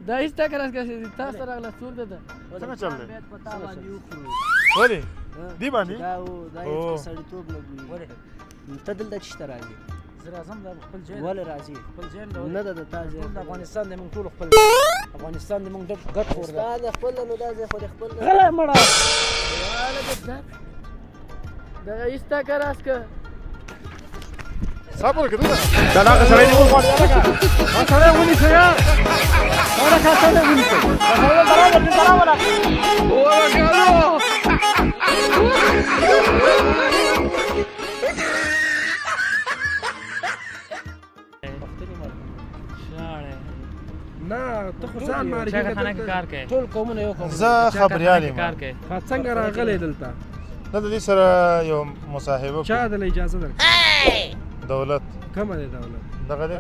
دا ایسته کراس کې تاسو راغله څوک ده څنګه چل دی پتا باندې وخورو ولې دی باندې دا هیڅ سړیتوب نه ګوري ته دلته چشته راځي زه راځم دا خپل ځای ولې راځي خپل ځای نه ده د تا ځای د افغانستان د موږ ټول خپل افغانستان د موږ ګډ کور ده ستا د خپل نو دا ځای خو د خپل غلی مړه دا ایسته کراس کې صبر کړه دا هغه سړی دی وغواړي هغه سړی ونیسه یا هغه سړی ونیسه نه ته خو ځان ماري خانه کې کار کوي ټول قومونه یو قوم زه خبريال یم کار کوي څنګه راغلی دلته دا د دې سره یو مصاحبه چا د اجازه درکړه دولت کومه دی دولت دغه دی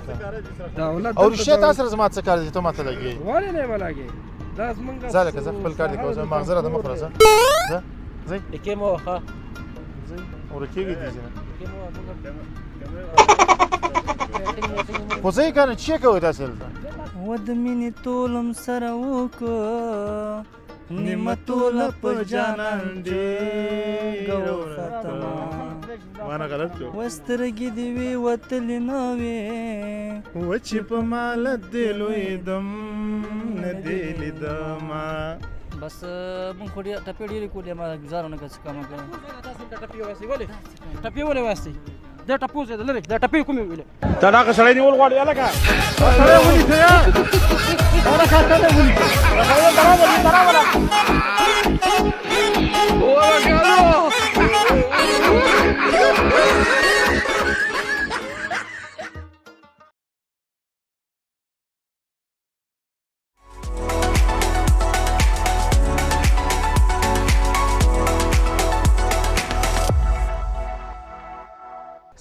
دولت او رشته تاسو سره زما څه کار دي ته ماته لګي ولې نه ولاګي دا زمونږ زاله که زه خپل کار دي کوم زه مغزره د مخ راځه زه کې مو ښه ورکیږي دي خو زه یې کنه چې کوي تاسو دلته و د مینې تولم سره وکړه نیمه توله په جانان ډېره وختمه مانه غلط شو و سترګې دې وې وتلې نه وې و چې په مالت دې لویدم نه دې لیدمه بس مونږ خو ټپې ډېرې کولې ما ګزاره نه کړه څه کمه کړه ټپې ولې واسي دا ټپو زه لري دا ټپې کومې ویلې دا هغه سړی نیول غواړي هلکه سړی ونیسه یا هغه سړی ونیسه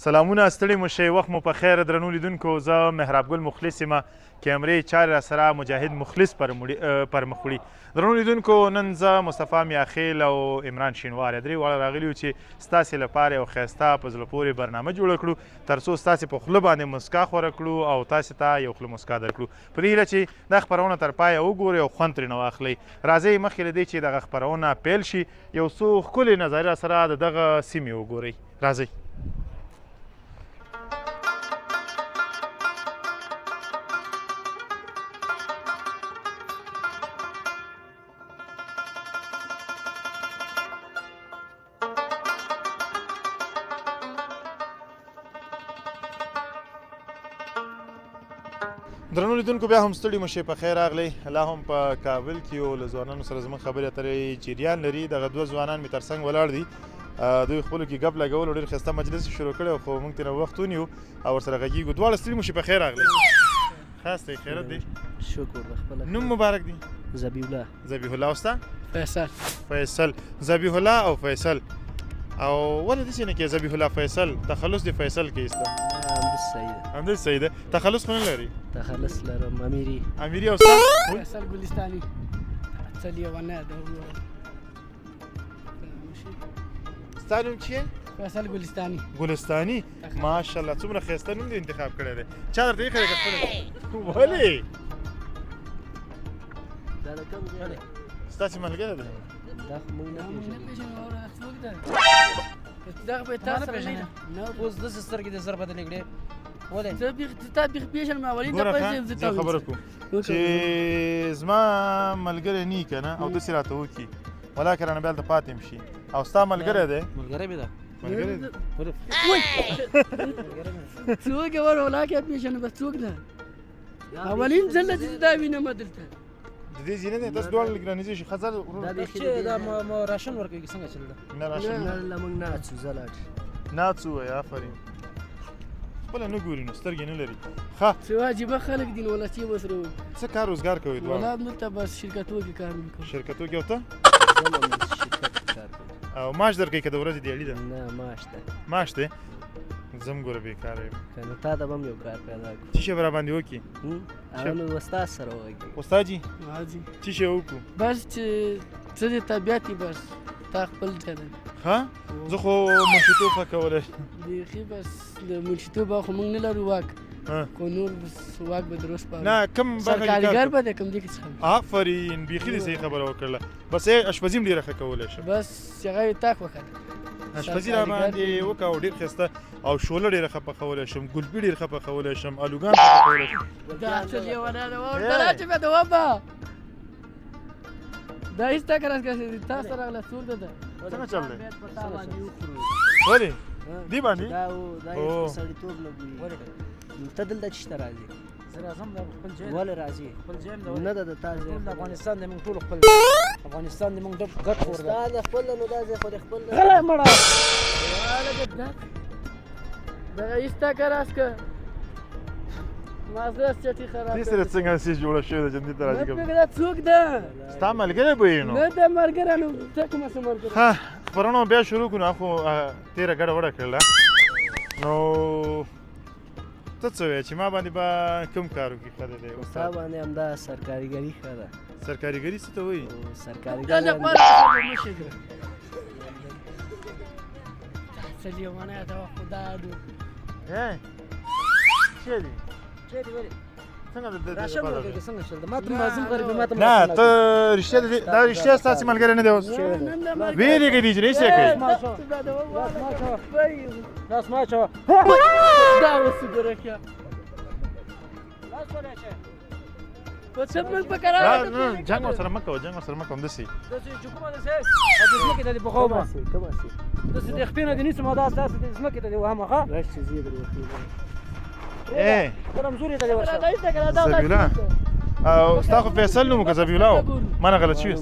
سلامونه ستړي مو شئ وخت مو په خیر درنو لیدونکو زه مهراب ګل مخلص یم کیمرې چارې را سره مجاهد مخلص پر مخ وړي درنو لیدونکو نن زه مصطفی میاخیل او عمران شینواری درې واړه راغلي یو چې ستاسې لپاره یو ښایسته په زړه پورې برنامه جوړه کړو تر څو ستاسې په خوله باندې مسکا خوره کړو او تاسې ته یو خوله مسکا درکړو په دې هیله چې دا خپرونه تر پایه وګورئ او خوند ترېنه واخلئ راځئ مخکې له دې چې دغه خپرونه پیل شي یو څو ښکلې نظرې را سره د دغه سیمې وګورئ راځئ درنو لیدونکو بیا هم ستړي مو شئ په خیر راغلی لا هم په کابل کې یو له ځوانانو سره زموږ خبرې اترې جریان لري دغه دوه ځوانان مې تر څنګ ولاړ دي دوی خپلو کې ګپ لګول او ډېر ښایسته مجلس یې شروع کړی خو موږ ترې وخت ونیو او ورسره غږېږو دواړه ستړي مو شئ په خیر راغلی خاص دی خیرت دی شکر د خپل نوم مبارک دی ذبیح الله ذبیح الله او ستا فیصل ذبیح الله او فیصل او ولې داسې نه کې ذبیح الله فیصل تخلص دی فیصل کې ایسته همداسې صحیح ده تخلص خو نه لري تخلص لرم امیري او ستا فیصل ګلستاني ستا نوم چې فیصل ګلستاني ماشاءالله څومره ښایسته نوم دې انتخاب کړی دی چا درته ایښی دی که خپله ولې ستاسې ملګری دی اوس داسې سترګې دې سر بدلې کړې ولې زه خبره کوم چې زما ملګری نه که نه او داسې راته وکړي ولا که رانه بیا هلته پاتې م شي او ستا ملګری دی ملګری مې ده څوک یې ور ولا کې پیژنه بس څوک ده اولین ځل چې دا وینم دلته د دې ځای نه دی تاسو دواړه لږ رانږدې شئ ښه دا ما راشن ورکوي څنګه چل ده نه راشن نه موږ نه اچو زه لاړ ناڅو وایي آفرین خپله نه ګوري نو سترګې نه لري ښه څه عجیبه خلک دي نو ولسي ورسره څه کار روزګار کوئ دواړه ولا دلته بس شرکتو کې کار مې کوم شرکتو کې او ته شرکت کار کوم او معاش درکوي که د ورځې دیاړي ده نه معاش دی زه هم ګوره بېکاره یم که نو تا ته به هم یو کار پیدا کړو څه شی به راباندې وکړي نو استاد سره وغږېږو استاد جي حاجي څه شی وکړو بس چې څه دې طبیعت یې بس تا خپل ځای دی ښه زه خو منشیتوب ښه کولی بیخي بس د منشیتوب خو موږ نه لرو واک خو نور واک به درست پاره نه کم سرکاریګر به د کوم دي کې څه آفرین بیخي دې صحیح خبره وکړله بس اشپزي هم ډېره ښه کولی شم بس هغه تاک وکړ اشپزي را باندې وکړه او ډېر ښایسته او شوله ډېره ښه پخولی شم ګلپي ډېر ښه پخولی شم الوګان ښه پخولی شم دا څه لیوانه ده ورته چې به د وبا دا ایسته کراس کې تاسو راغله څور ده څنګه چل دی ولې دی باندې دا یو سړیتوب لګوي ته دلته چېرته راځې زه راځم دا خپل ځای ولې راځې خپل ځای د نه ده د تا ځای ټول د افغانستان دی موږ ټول خپل افغانستان دی موږ ګډ کور دی ستا د خپل نو دا ځای خو د خپل دی. غلی مړه دغه ایسته کراس که مازه چټي خراب دې سره څنګه سیس جوړه شوې ده چې دې ته راځي نه کوم پوهېږم دا څوک ده ستا ملګری به یې نو نه د ملګری نو ته کومه څه ملګری ها خبرونه بیا شروع کړو خو تېره ګډه وډه کړله نو ته څه وایې چې ما باندې به کوم کار وکړي ښه دی ستا استاد باندې همدا سرکاریګري ښه ده سرکاریګري څه ته وایي دا سرکاریګري نه پاره نشي ده څه لیوانه ده خدا دې څه دي چېرې ولې څنګه راشم ورکړه څنګه شل ما ته لازم غریبي ما ته نه ته رښتیا دا رښتیا ستاسې ملګری نه دی اوس ویرېږي دي چې نه یې څه کوي لاس ما چوه دا اوس ګوره کیا په څه مل په قرار جنګ ورسره مه کوه جنګ ورسره مه کوه همداسې داسې چې کومه داسې د ځمکې ته دې پخومه داسې د خپې نه دې نیسم او دا ستاسې د ځمکې ته دې وهمه ښه راشي زی درې ای ته رمزوري ته دې ورشه زبیولا او ستا خو فیصل نوم که زبیولا و ما نه غلط شوي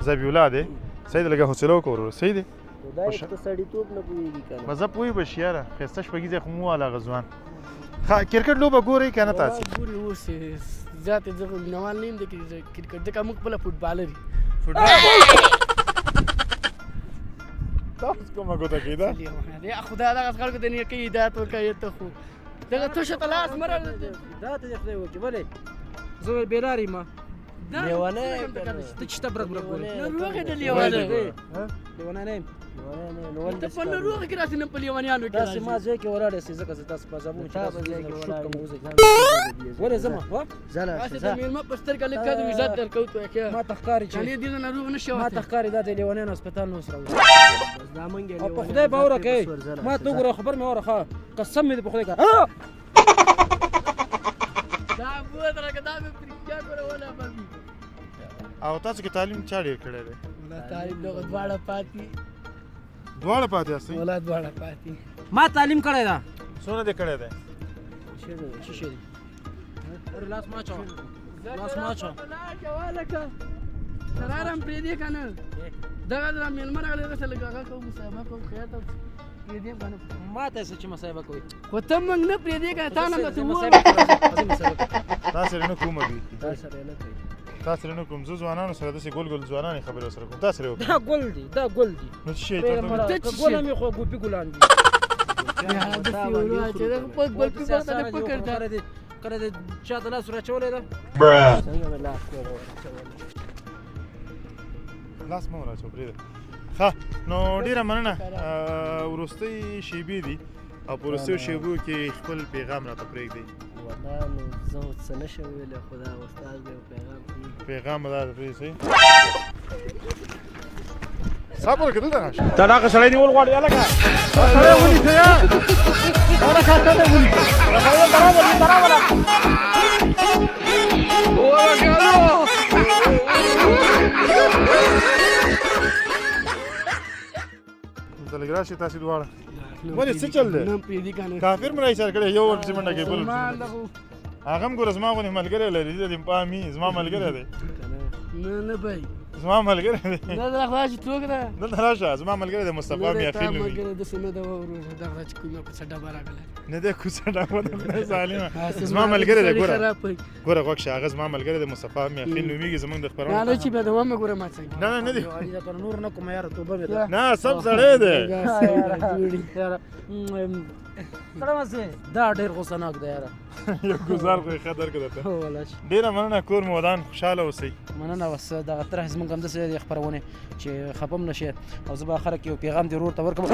زبیولا دی صحیح دی لږه حوصله وکړه ورور صحیح دی دا یې په سړیتوب نه پوهېږي که نه به زه پوهې به شي یاره ښایسته شپږیزی خو مو والا غځوان ښه کرکټ لوبه ګورئ که نه تاسې ګوري اوس ذات زه خو نوال نه یم د کرکټ ځکه موږ خپله فوټبالر یو تاسو کومه ګوته کېده خدا دغه خلکو ته نیکۍ هدایت ورکوي ته خو دغه توشه ته لاس مه دا ته دې خدای وکړي ولې زه بېلار یم لیونی ته چې ته برګ برګ ګورې روغ یې د لیوانه لیونی نه یم ته په ناروغ کې راسې نه په لیونیانو کې داسې ما ځای کې ولاړ یاستئ ځکه زه تاسو په عذابونو چې تاسو ځای کې ولاړ ولې ځمه ځله تاسې د مېلمه په سترګه لږ قدر عزت درکوو ته ما ته ښکاري چې جانې دې نه ناروغ نه شي ما ته ښکاري دا د لیونیانو هسپتال نه اوس راوځي دا منګې او په خدای باور وکړئ ما ته وګوره خبر مې واوره ښه قسم مې دې په خدای کا دا بوت راکه دا مې پرېږدیا ګوره ولا بابي او تاسو کې تعلیم چا ډېر کړی دی ولا تعلیم دغه دواړه پاتې دواړه پاتې یاستئ ولا دواړه پاتې ما تعلیم کړی دا څونه دې کړی دی څه شی دی اره لاس ما چوه لاس ما چوه جوالکه سرارم پرېږدې که نه دغه در مېلمه راغلی داسې لږ هغه کوم مصاحبه کوم خیر ته پرېږدې که نه ما ته څه چې مصاحبه کوي خو ته موږ نه پرېږدې که نه تا نه به څه مصاحبه کوم تا سره نه کومه بي دا سره نه کوي تا سره نه کوم زه ځوانانو سره داسې ګول ګول ځوانانې خبرې ورسره کوم تا سره وکړم دا ګل دی دا ګل دی نو څه شی پرېږده ته مړه ته که څه ګوله شي؟ مې خو ګوپي ګلان دي کله دې چا ته لاس راچولی ده څنګه مې لاس لاس مه وراچوه پرېږده ښه نو ډېره مننه وروستۍ شیبې دي او په وروستیو شیبو کې خپل پیغام راته پرېږدئ والله نو زه څه نه شم ویلی خو دا استاد دی او پیغام کوي پیغام به دا درته پرېږدئ صبر وکړه دلته راشه تا دغه سړی نیول غواړي هلکه سړی ونیسه یا هلکه ته دې ونیسه براوله دلته لږ راشئ تاسې دواړه ولې څه چل دی نه پرېږدې که نه کافر مې رایسار کړی یو ورپسې منډه کوي بل ورپسې ما منډه دغه کوي. هغه هم ګوره زما غوندې ملګری لري زه دې پامي زما ملګری دی نه نه بای زما ملګری دی دا د خدای چې څوک ده دلته راشه زما ملګری دی مصطفی میاخیل نومېږي ملګری داسې نه ده وروره دغه چې کومه کوڅه ډبه راغلی نه دی کوڅه ډبه د خدای ظالمه زما ملګری دی ګوره ګوره غوږ شه هغه زما ملګری دی مصطفی میاخیل نومېږي زموږ د خپرونې نه چې بیا دوامه ګوره ما څنګه نه نه نه دی نور نه کوم یاره توبه مې ده نه سب سړی دی دا ډېر غوسناک دی یاره یو ګزار خو یې ښه درکړه درته والله ډېره مننه کور مو ودان خوشحاله اوسئ مننه بس دغه طرح زما زمونږ همداسې د خپرونې چې خفه هم نه شي او زه به اخره کې یو پیغام دې ورور ته ورکړم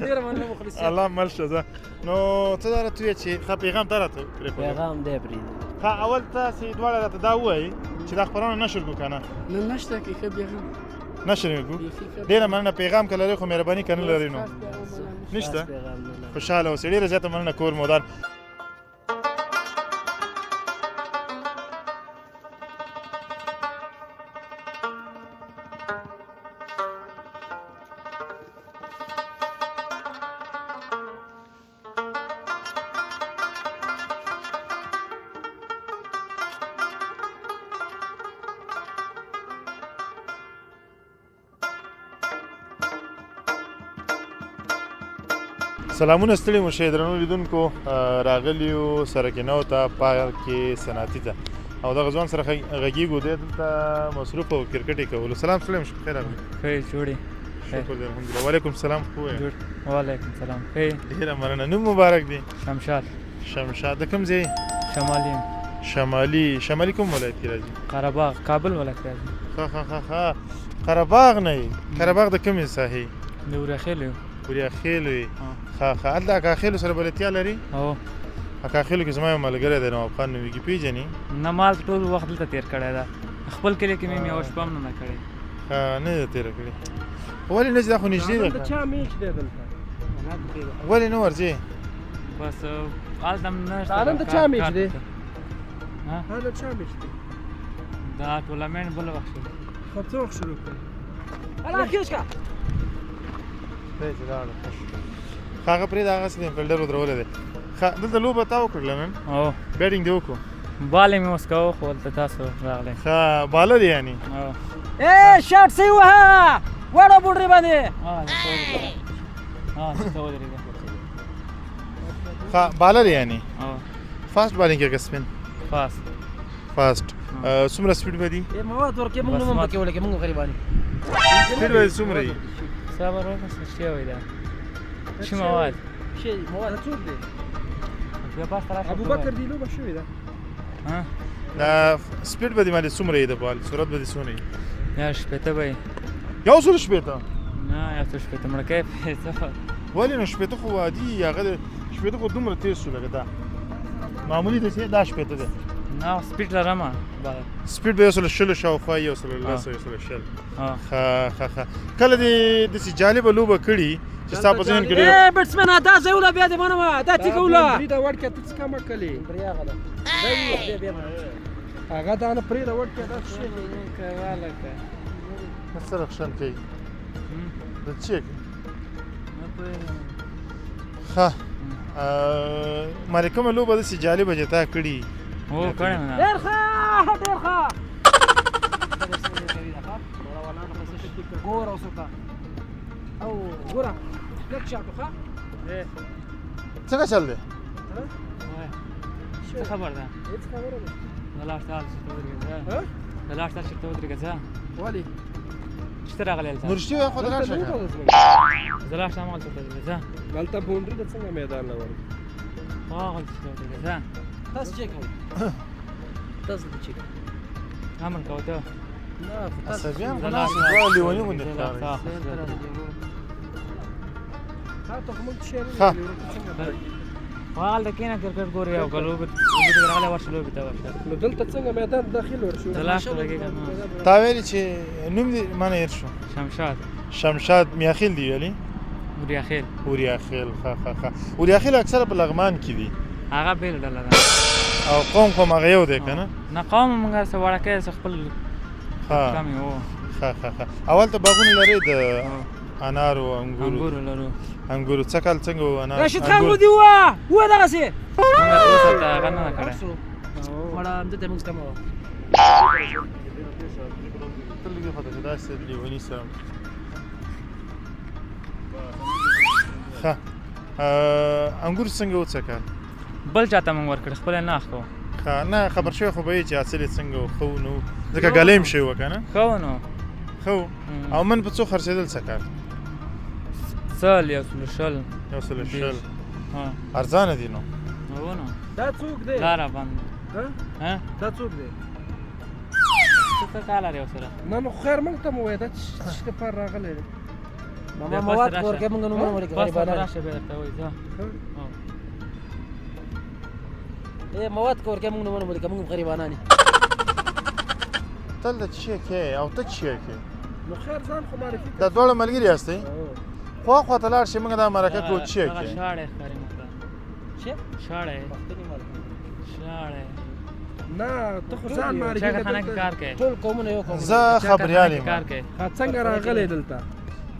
ډېره مننه مخلص صاحب. الله مل شه زه نو ته دا راته ووایه چې ښه پیغام ته راته پرېښودې پیغام دی پرېږدي ښه اول تاسې دواړه راته دا ووایئ چې دا خپرونه نشر کړو که نه نه نشته کې ښه پیغام نشر یې کړو بیخي ښه ډېره مننه پیغام که لرئ خو مهرباني که نه لرئ نو خاص پیغام ولا نشته خاص پیغام نه لري. خوشحاله اوسئ ډېره زیاته مننه کور مودان سلامونه ستړي مو شئ درنو لیدونکو راغلیو سرکینو ته پارک صنعتي ته او دغه ځوان سره غږیږو دی دلته مصروف او کرکټ یې کولو سلام سلام مو خیر راغلی ښه جوړې شکر دی الحمدلله وعلیکم سلام خو یې جوړ وعلیکم سلام ښه ډېره مننه نوم مبارک دی شمشاد شمشاد د کوم ځای شمالي شمالي کوم ولایت کې راځي قره کابل ولایت راځي ښه قره نه یې قره باغ د کومې ساحې د وریاخیل یو وریاخیلو یې ښه هلته اکاخیلو سره بلدتیا لري او اکاخیلو کې زما یو ملګری دی نواب خان نومیږي پېژنې نه مال ټول وخت دلته تېر کړی ده خپل کلي کې مې یوه شپه هم نه کړې ښه نه ده تېره کړې ولې نه چې دا خو نږدې ده د چا میچ دی دلته ولې نه ورځې بس هلته هم نشته سالم د چا میچ دی ها ها د چا میچ دی دا ټورنمنټ بل وخت شو خو څه وخت شروع کړ الله خېش کا هغه پرېږده هغسې د فیلډر ودرولی دی ښه دلته لوبه تا وکړله نن او بیټینګ دې وکړو بال مې اوس کوه خو دلته تاسو راغلی ښه بالر یعنې او اے شاټ صحیح وها وړه بوډري باندې ته ودرېږه ښه بالر یعنې او فاسټ بالینګ کې سپین فاسټ څومره سپیډ به دي اے مواد ورکې موږ هم پکې ولګې موږ غریبانی سپیډ به څومره وي صبر وکړه څه شی وای دا شي مواد شي مواد څوک دی بیا پاس ته راشه ابو بکر دی لوبه شوې ده ها دا سپیډ به دې باندې څومره وي د بال سرعت به دې څومره وي یا شپېته به وي یو سل شپېته نه یو څه شپېته مړه کیف څه ولې نو شپېته خو عادي هغه شپېته خو دومره تېز شو لکه دا معمولي دی چې دا شپېته دی نه سپیډ لرم سپیډ به یو سل شلو شاوخوا یو سل لس یو سل شل ښه کله دې داسې جالبه لوبه کړي چې ستا په ذهن کې ډېر اے بیټسمن دا ځایونه بیا دې منمه دا ټیک ولا دا وړ کې ته څه کم کړلې بریاغه ده بیا هغه دا نه پرې دا وړ کې دا شي سره خشن کوي د چیک ښه مالې کومه لوبه داسې جالبه چې تا کړي هو کړی مې ډېر ښه ګور اوسه او ګوره لک شاټو ښه څنګه چل دی څه خبر ده هیڅ خبره نه د لاس تال چې ته ودرېږه د لاس تال چې ته ودرېږه څه ولې چې ته راغلی هلته نو رښتیا وایه خو د لاړ شه که د لاس تال همالته ته ودرېږه څه دلته باونډري د څنګه میدان نه ورغی هغلته چې ته ودرېږه څه تاسو چیک کوئ تاسو چیک امن کوه ته نه عصبیان خو ناست دي دواړه لیوني غوندې ښکاري تا ته خو موږ شی نه ښه. ویلو څنګه دی هغلته کښېنه کرکټ ګورې او که لوبې ته راغلی ورشه لوبې ته ورشه نو دلته څنګه میدان داخل ورشو د لاس ته لګېږه نو تا ویلي چې نوم دې مانه هېر شو شمشاد شمشاد میاخیل دی ویلي وریاخیل وریاخیل ښه وریاخیل اکثره په لغمان کې دي هغه بېل ډله ده او قوم خو هغه یو دی که نه نه قوم موږ څه وړکی څه خپل ښه کم یې وو اول ته باغونه لرئ د انارو انګورو لرو انګورو څه کال څنګه و انار راشد خان ودی و دغسې موږ تر اوسه ته هغه نه ده کړی مړه همدلته موږ کم وو تل لږې خو ته چې داسې لیوني سره ښه انګور څنګه و څه کال بل چاته موږ ورکړی خپل یې نه اخلو ښه نه خبر شوی خو به یې چې حاصل یې څنګه و ښه و نه و ځکه ګلی هم شوی و که نه ښه و نو ښه و او من په څو خرڅېدل څه کال سل یو سلو شل یو سل شل ها ارزانه دي نو هو نو دا څوک دی لاره بند ها ها دا څوک دی څه کار لري سره نه نو خیر موږ ته مو وایه دا چې لپاره راغلی دی ماما مواد ورکې موږ نومونه ولیکو بس غریبانان راشه به درته وایي ځه مواد ورکې موږ نومونه ولیکو موږ غریبانان یو تل د چی کې او ته چی کې نو خیر ځان خو معرفي دا ډول ملګری یاستئ خو خو ته لاړ شي موږ دا مرکه کو چی هغه کې شاړې ښکاري ماته چې شاړې شاړې نه ته خو ځان معرفي چا خانه کې کار کوي ټول قومونه یو قوم زه خبريال یم کار کوي څنګه راغلی دلته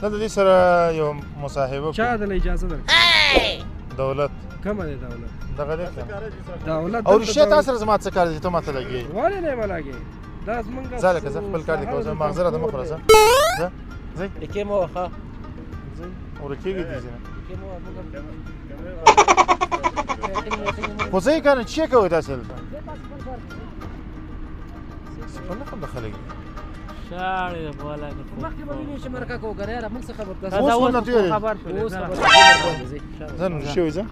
دا د دې سره یو مصاحبه چا کوم. دله اجازه درکړه دولت کومه دی دولت دغه دی دولت او رښتیا تاسو سره زما څه کار دي ته ماته لګي ولې نه ملاګي دا زمونږ زه لکه زه خپل کار دي کوم زه مغزره د مخ راځه زه زه کې مو ښه ورکیږي دي زه کې مو خو زه یې کنه چی کوي تاسو دلته په نه کوم خلک شاړې بوله مخکې به وینې چې مرکه کوو که نه یاره موږ څه خبر اوس ونه تیری خبر شو اوس خبر زه نو شوی زه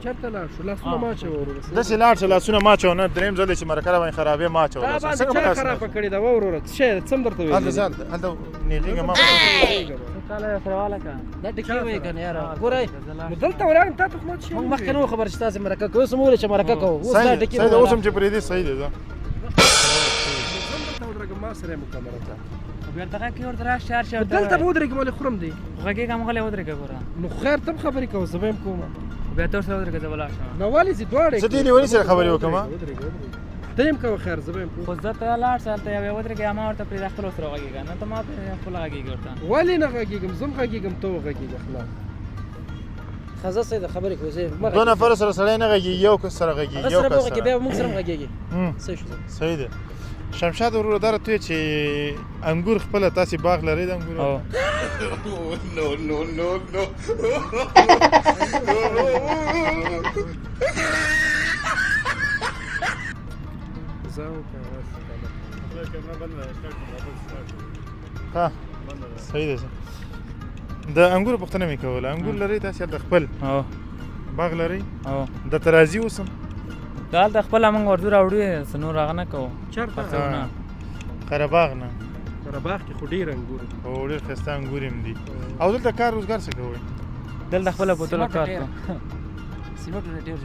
چېرته لاړ شو لاسونه ما چوه وروره داسې لاړ شه لاسونه ما چونه درېیم ځل چې مرکه راباندې خرابې ما چوله دا باندې چا خرابه کړې ده وروره څه شی څه درته هلته ویلي ځه هلته نیغېږه ما کاله سره والا کا دا ټکی وایي که نه یاره ګورئ نو دلته ولاړم تا ته خو ما څه شی موږ مخکې نه وو خبر چې تاسې مرکه کوو اوس هم وویل چې مرکه کوو اوس دا ټکي صحیح ده اوس هم چې پرېږدي صحیح دی زه دلته ودرېږم ما سره یې مکمله ده بیا دغه کې ورته راشه شار شار دلته به ودرېږم ولې خورم دی غږی کوم غلې ودرېږه ګوره نو خیر ته هم خبرې کوه زه به هم کوم بیا تور سره ودرېږه زه ولاړ شم نو ولې زه دواړه زه دې لیوني سره خبرې وکړم ته هم کوه خیر زه به هم کوم خو زه ته لاړ شه هلته یوې ودرېږې ما ورته پرېږده خپل سره وغږېږه نه ته ما پرې خپله غږېږي ورته ولې نه غږېږم زه هم غږېږم ته وغږېږه خلاص خزه سي د خبرې کوي زه دوه نفر سره سړی نه غږېږي یو کس سره غږېږي هغه یو سره کس به کې بیا موږ سره هم غږېږي څه شو صحیح دی شمشاد وروره دا راته وایي چې انګور خپله تاسې باغ لرئ د انګورو زه او ها صحیح دی د انګورو پوښتنه مې کوله انګور لرئ تاسې د خپل او باغ لرئ او د ترازي اوسم دا هلته خپله موږ ورځو راوړو څه نور هغه نه کوو چېرته خرڅونه قرهباغ نه قرهباغ کې خو ډېر انګور او ډېر ښایسته انګور هم دي او دلته کار روزګار څه کوئ دلته خپله بوتله کار کوو سیمټ ډېر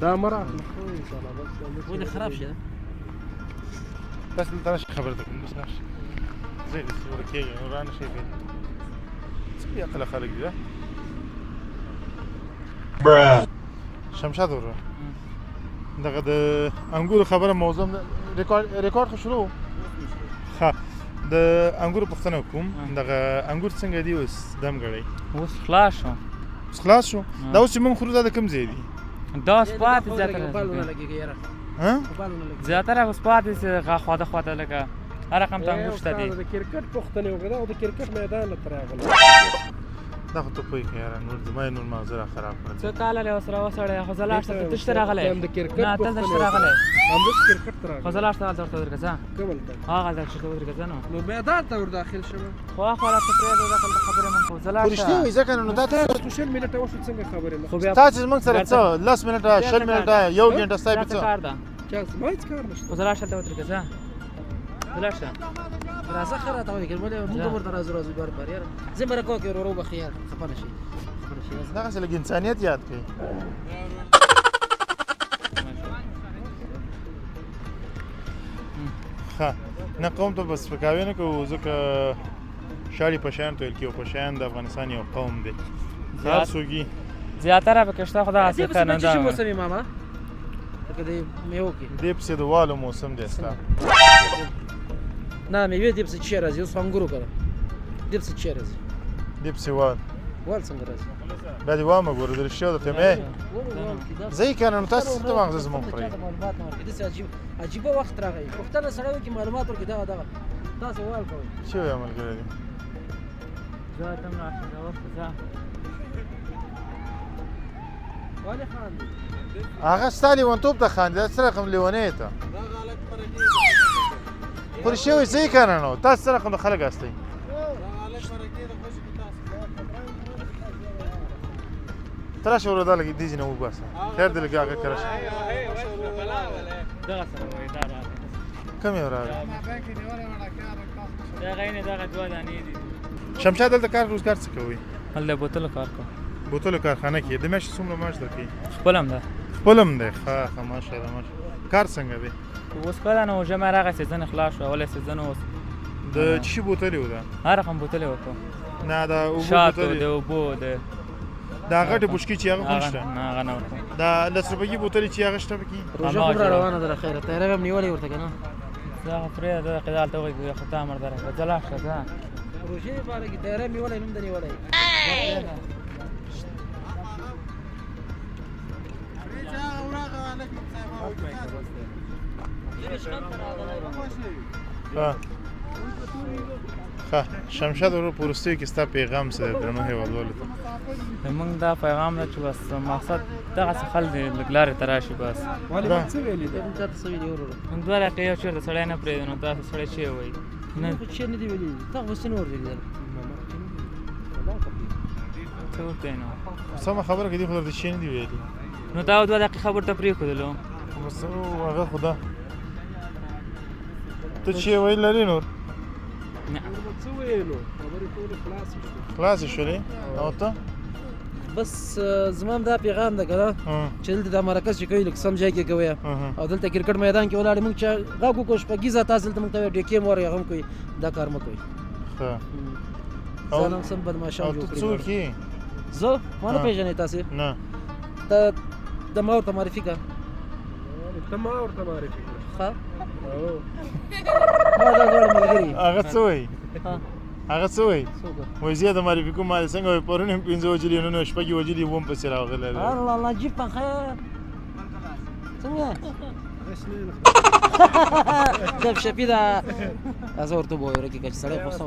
دا مرا ولې خراب شي بس دلته راشئ خبرې ته کوم بس راشئ زه دې ورکېږم نو را نه شئ بیا څه بې عقله خلک دي شمشاد وروره دغه د انګورو خبره موضوع ریکارډ خو شروع ښه د انګورو پوښتنه کوم دغه انګور څنګه دي اوس دم ګړی اوس خلاص شو اوس خلاص شو دا اوس چې موږ خورو دا د کوم ځای دي دا اوس پاتې زیاتره زیاتره اوس پاتې خواده خواده لکه هر رقم ته انګور شته دي د کرکټ پوښتنې وکړه او د کرکټ میدان ته راغلی دا خو ته پوهېږې یاره نور زما یې نور مغزه را خراب کړل څه کاله لري ورسره وسړی خو زه لاړ شه ته تشته راغلی د کرکټ نه ته تشته راغلی همداس کرکټ ته خو زه لاړ شه هلته ورته ودرېږه ځه کومل ته هغه هلته چې ته ودرېږه ځه نو نو میدان ته ور داخل شوم خو هغه هلته پرېږده داخل ته خبرې مه کوو زه لاړ خو رښتیا وایي ځکه نو دا تاسو سوشل میډیا ته وشو څنګه خبرې نه خو بیا تا چې زموږ سره څه 10 منټه 20 منټه یو ګنټه ستا دا بې څه څه کار ده چا ما هیڅ کار نشته خو زه لاړ شه هلته ودرېږه ځه زه لاړ شه راځه ښه راته وایي ولې موږ هم ورته راځو راځو بار بار یاره زه مرکه وکړې ورو وبخښې یاره خفه نه شي دغسې لږ انسانیت یاد کړئ ښه نه قوم ته به سپکاوی نه کوو ځکه شاړي پشیان ته ویل کېږي او پشیان د افغانستان یو قوم دی هر څوک یي زیاتره پکې شته خو دغسې ښه نه چې ده موسم یې ماما لکه د میوو کې دې پسې د والو موسم دی ستا نه میوې دې پسې چې راځي اوس انګورو که ده دې پسې چې راځي دې پسې وال وال څنګه راځي بیا دې وامه ګوره د رښتیا درته مې زه یې که نه نو تاسو څه مغزه زموږ خورئ معلومات نه ورکړي داسې عجیبه وخت راغی پوښتنه سړی وکړي معلومات ورکړي دغه تاسو وال کوئ څه وایي ملګری دی زه ته هم راشه زه وخته ځه ولې خاندې هغه ستا لیونتوب ته خاندي دا څه رقم لیونی ته خو رښتیا وایي زه یې که نه نو تاسو څه رقم د خلک هستئ ته راشه وروره دا لږ دې ځای نه وباسه خیر دی لږ هغه کره شه دغه سره وایي دا راغی کوم یو راغی دغه یې نه دغه دوه دانې دي شمشاد دلته کار روزګار څه کوي هلته بوتلو کار کوم بوتلو کارخانه کې د میاشتې څومره معاش درکوي خپل هم ده خپل هم دی ښه ماشاءالله ماشاءالله کار څنګه دی اوس کله نو ژمی راغی سیزن خلاص شو اولی سیزن اوس د څه شي بوتلې و ده هر رقم بوتلې وکړو نه دا اوبو شاتو بوتلې د اوبو د دا غټې بشکې چې هغه هم شته نه هغه نه ورکوم دا 10 روپۍ بوتلې چې هغه شته پکې روژه خو را روانه ده خیره تیاره به هم نیولې ورته که نه زه هغه پرېږده دغه قدال ته وایي خو تا مرداره به ځه لاړ شه ځه روژې لپاره کې تیاره مې نیولې نوم ده نیولی ښه شمشاد ورو په وروستیو کې ستا پیغام څه دی درنو هېوادوالو ته زمونږ دا پیغام ده چې بس مقصد دغسې خلک دي لږ لارې ته راشي بس والي څه ویلي ده تا ته څه ویلي وروره نو دوه دقیقې یو چېرته سړی نه پرېږدي نو داسې سړی چې وایي نه خو چېر نه دي ویلي تا خو بس نه ور ویلي څه وکړی نو سمه خبره کې دي خو درته شی نه دي ویلي نو دا دوه دقیقې خبر ته پرېښودلو بس هغه خو ده ته چې ویل لرې نور نه څه ویلو خبرې ټولې خلاصې شوې خلاصې شولې او ته بس زما هم دا پیغام ده که نه چې دلته دا مرکز چې کوي لږ سم ځای کې کوي او دلته کرکټ میدان کې ولاړې موږ چې غږ وکړو شپږیزه تاسو دلته موږ ته وایي ډیکې مورئ هغه هم کوي دا کار مه کوئ ښه ځان هم سم بدماشان او جوړ ته کړي څوک یې زه ما نه پېژنئ تاسې نه ته د ما ورته معرفي کړه ته ما ورته معرفي کړه ښه ما دا دواړه ملګري هغه څه وایي هغه څه وایي څوک وایي زه د معرفي کوم ما څنګه وایي پرون هم 5 وجلي نن شپږ وجلي وم پسې راغلی الله الله جيب په خیر څنګه دب شپې دا زه ورته ووایم ورکې که چې سړی غوسه و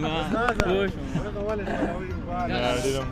نه پوه شوم ډېر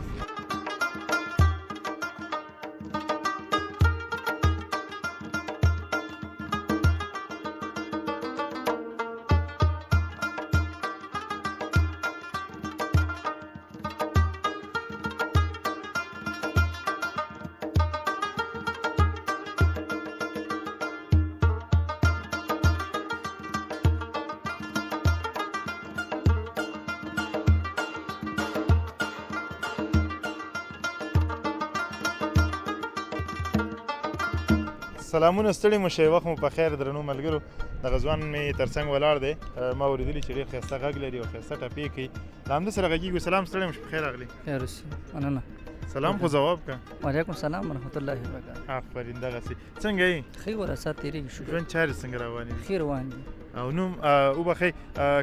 سلامونه ستړي مو شئ وخت مو په خیر درنو ملګرو دغه ځوان مې تر څنګ ولاړ دی ما اورېدلي چې ډېر ښایسته غږ لري او ښایسته ټپې کوي له همده سره غږېږو سلام ستړی مو شئ په خیر راغلی خیر اوسې مننه سلام خو ځواب که وعلیکم السلام ورحمت الله وبرکاته آفرین دغسې څنګه یې ښه وره ساعت تېرېږي شکر ژوند چارې څنګه روانې دي ښې روان دي او نوم وبخئ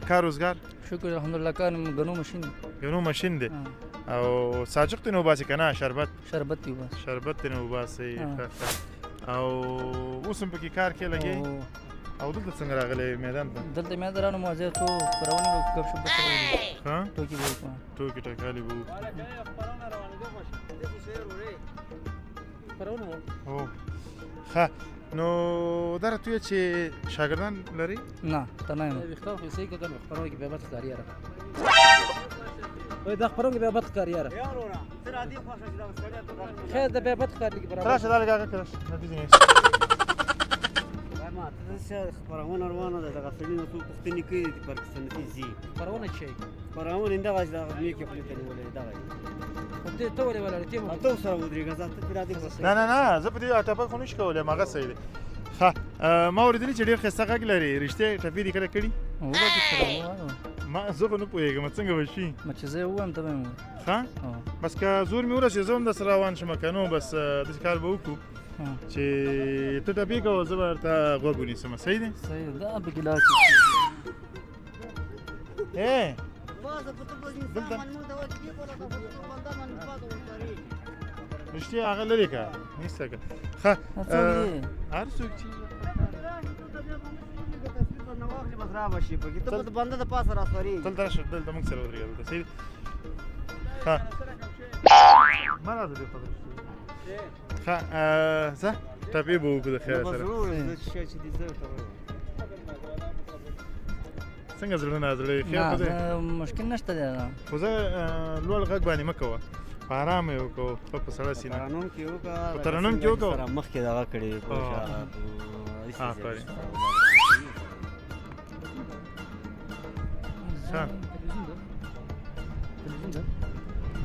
کار روزګار شکر الحمدلله کار ګنو مشین دی یو نو ماشین دی او ساجق ته نه وباسي که نه شربت شربت دی بس شربت ته نه وباسئ او اوس هم پکې کار کې لګئ او دلته څنګه راغلی میدان ته دلته مې درانو موازی څو خپرونې به ګپ شپ سره وکړو ها ټوکې به وکړو ټوکې ټکالې به وکړو خپرونه هو ښه نو دا راته ووایه چې شاګردان لرئ نه ته نه یم ویښتان خو یې صحیح کړه خپرونه کې بیا بد ښکاري یاره وایي دا خپرونه کې بیا بد ښکاري یاره خیر د بیا بد ښکاري کې برابر راشه دا لږ هغه کړه نتیجه نه خپرونه روانه ده دغه سړي نه څوک پوښتنې کوي د پاکستاني ځي خپرونه څه شی خپرونه دغه دغه میکې خولې ته نیولې دغه خو ته ولې ولاړې ته ته سره ودرېږه زه ته پرې راځې نه نه نه زه په دې ټپه خو نشي کولی هغه صحیح دی ښه ما اورېدلي چې ډېر ښایسته غږ لري رښتیا ټپې دې کله کړي ما زه خو نه پوهېږم څنګه به شي چې زه ووایم ته به مې ښه بس که زور مې ورسېد زه هم درسره روان شم که نو بس داسې کار به وکړو چې ته ټپې کوه زه به ورته غوږ ونیسم صحیح دی صحیح دا پکې لا دلته رښتیا هغه لرې که نیسته که ښه هر څوک چې ته بنده د پاسه راسورېږي دلته راشه دلته موږ سره ودرېږه دلته صحیح ښه مه راځه دې خبرې ښه ځه ټپې به وکړو د خیره سره څنګه زړه نازړه خیر خو دی مشکل نشته دی خو زه لوړ غږ باندې مه کوه په ارامه یې وکړو په سړه سینه ترنم کې وکړه په ترنم کې وکړو سره مخکې دغه کړې آفرین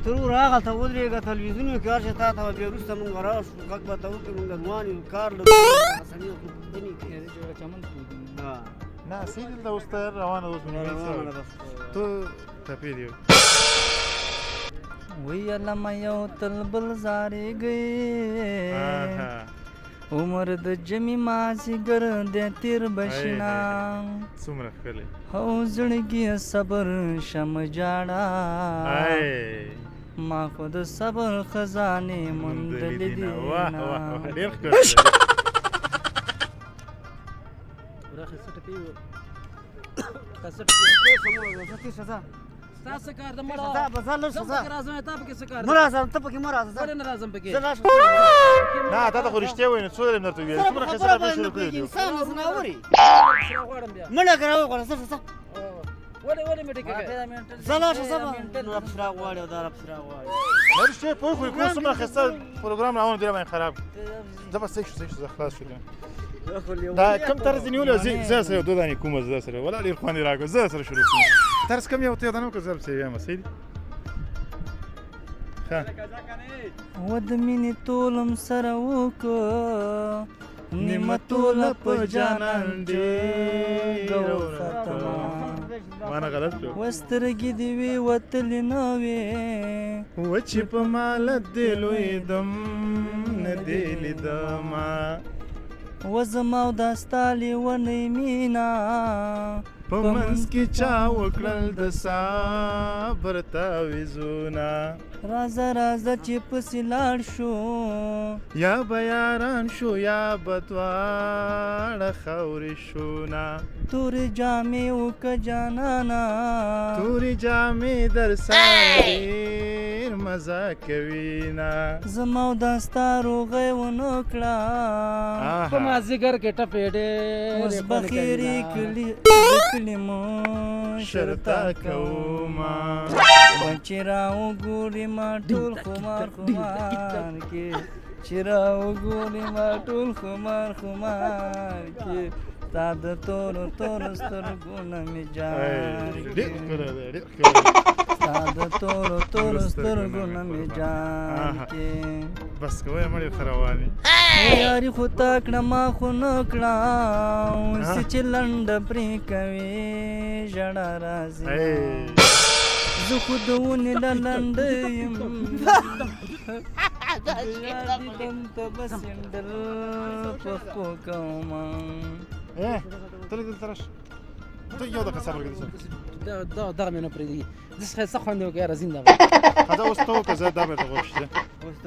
تر هغلته ودرېږه تلویزیون کې هر شی تا ته بیا وروسته مونږ راشو غږ به ته وکړو مونږ روان یو کار لرو حسني پوښتنې کوي نه سې دلته اوس ته روانه اوس تو ټپې دی وی علامه یو تل بل زارې گئے عمر د جمی مازیګر د تیر بشنا څومره ښکلی هو زړګي صبر شم جاړه ما خود صبر خزانه مندلې دي واه واه ډېر ښکلی راخه سټکی تاسو کار د مړه دا بازار لر سزا راځم ته پکې څه کار مرا ته پکې مرا ولې نه راځم پکې نه تا ته خو رښتیا وایي نو څو ځله مې درته وویل څومره ښه سره به شروع کړی دي انسان زناوري غواړم بیا مړه کراوه غواړم څه ولې مې ټیکه زلا څه سبا رب سره غواړي دا رب سره غواړي نه رښتیا پوه خو کوم څومره ښایسته پروګرام راوړو ډېر باندې خراب زه به صحیح شو زه خلاص شولم دا کم طرز یې نیولی زه سره یو دوه دانې کومه زه سره ولا ډېر خوند یې راکړ زه سره شروع کوم طرز کم یو ته یاد نه وکړه زه پسې وایم صحیح دي ښه و د مینې تولم سره وکړه نیمه توله په جانان ډېره وختمه مانه غلط شو و سترګې دې وې وتلې نه وې و چې په مالت دې لویدم نه دې لیدمه و زما او دا ستا لیونۍ مینا په منځ کې چا وکړل د صبر تعویضونه رازه رازه چې پسې لاړ شو یا به یاران شو یا به دواړه خاورې شونه تورې جامې وکه جانانا تورې جامې در سره ډېر مزه کوي نه زما او دا ستا روغی ونه کړه په مازدیګر کې ټپې ډېرې اوس به خیرې کلي مو شرطه کومه چې راوګورې ما ټول خمار کې چې راوګورې ما ټول خمار کې ستا د تورو سترګو نه مې جان ستا د تورو سترګو نه مې جان کې بس کوی مړې خروانې یاري خو تا کړه ما خو نه کړه اوس چې لنډه پرې کوې ژړا راځي زه خو د ونې له لنډه یم یادې دم ته به سینډل په خپو کومه ته لږ دلته راشه ته یو دقیقه صبر کوې دغه مې نه پرېږدي داسې ښایسته خوند یې وکړه رزین دغه دا اوس ته وکړه زه دا بېرته غوښ شه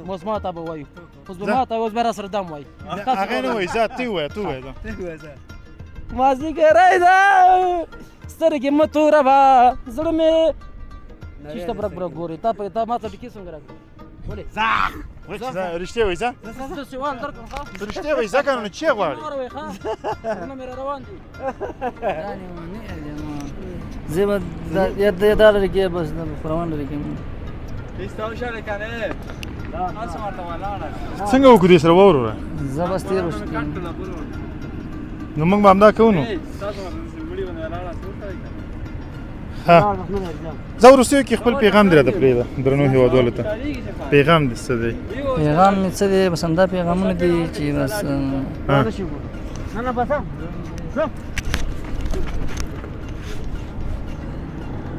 اوس ما ته به وایو اوس به ما ته اوس به را سره دم وایي هغه نه وایي زه ته ووایه ته ووایه مازدیګری ده سترګې مه توروه زړه مې چېرته برک ګورې تا ما ته ډیکې څنګه راکړې ولې رښتیا وایي ځه داسې وال درکړم ښه ته رښتیا وایي ځه که نو چی غواړې مه وایې ښه نه مې را روان دي زه به دا لرې کې بس روان لرې کې څنګه وکړو دې سره واوره زه بس تېر وشو نو موږ به همدا کوو نو زه وروستیو کې خپل پیغام دې راته پرېږده درنو هېوادوالو ته پیغام دې څه دی پیغام مې څه دی بس همدا پیغامونه دي چې بس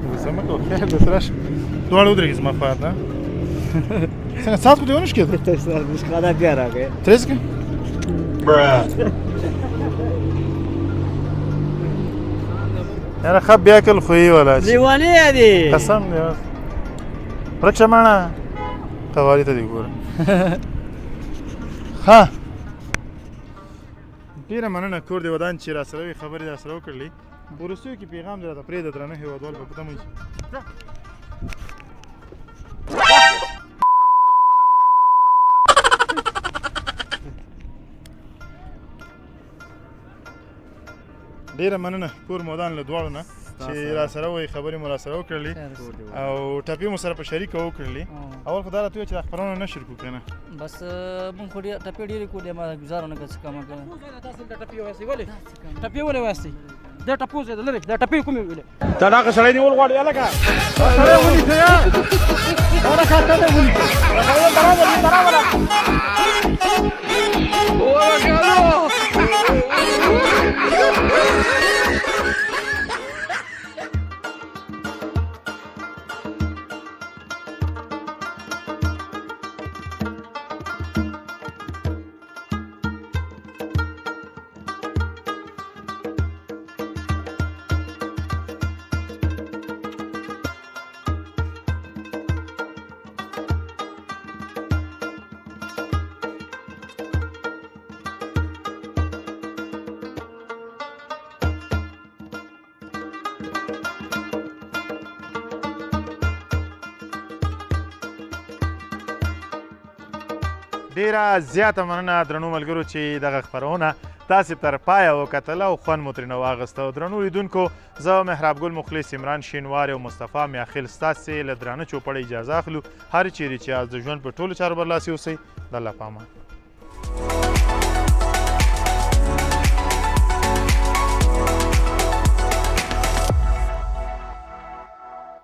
غوسه مه کوه خیر درته راشه دواړه ودرېږي زما خوا ته څنګه څاڅکو دې ونه شکېده مشکاله بیا راغی ترې څکه یاره ښه بیا کل خو یې ولا لیوانې دي قسم دی ورک شه ماڼه قواري ته دې ګوره ښه ډېره مننه کور دې ودان چې راسره وي خبرې راسره وکړلې وروستیو کې پیغام دې راته پرېږده درانه هېوادوال په تمه شي ډېره مننه کور مودان له دواړو نه چې را سره وایي خبرې مو را سره وکړلې او ټپې مو سره په شریکه وکړلې. اول خو دا راته وایي چې دا خپرونه نشر کړو که نه؟ بس مونږ خو ټپې ډېرې کولې ما ګزاره نه کړه څه کمه کړه. ټپې وایسي ولې ټپې ولې وایسي دا ټپو زه لرې دا ټپې کومې ویلې تا دغه سړی نیول غواړي هلکه سړی ونیسه یا هلکه ته دې ونیسه رسول برابر ډیره زیاته مننه درنو ملګرو چې دغه خپرونه تاسې تر پایه وکتله او خوند مو ترېنه واخیسته. درنو لیدونکو زه محراب ګل مخلص عمران شینواری او مصطفی میاخیل ستاسې له درانه چوپړه اجازه اخلو. هر چیرې چې یاست د ژوند په ټولو چارو برلاسي اوسئ. د الله په امان.